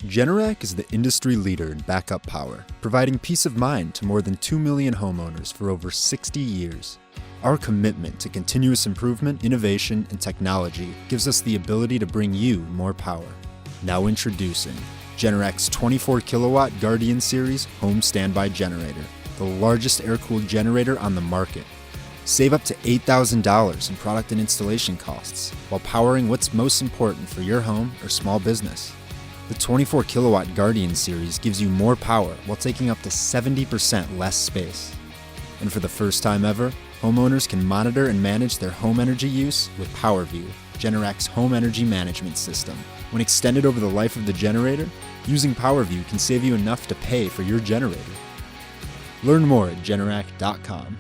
Generac is the industry leader in backup power, providing peace of mind to more than 2 million homeowners for over 60 years. Our commitment to continuous improvement, innovation, and technology gives us the ability to bring you more power. Now introducing Generac's 24kW Guardian Series Home Standby Generator, the largest air-cooled generator on the market. Save up to $8,000 in product and installation costs while powering what's most important for your home or small business. The 24kW Guardian Series gives you more power while taking up to 70% less space. And for the first time ever, homeowners can monitor and manage their home energy use with PowerView, Generac's home energy management system. When extended over the life of the generator, using PowerView can save you enough to pay for your generator. Learn more at Generac.com.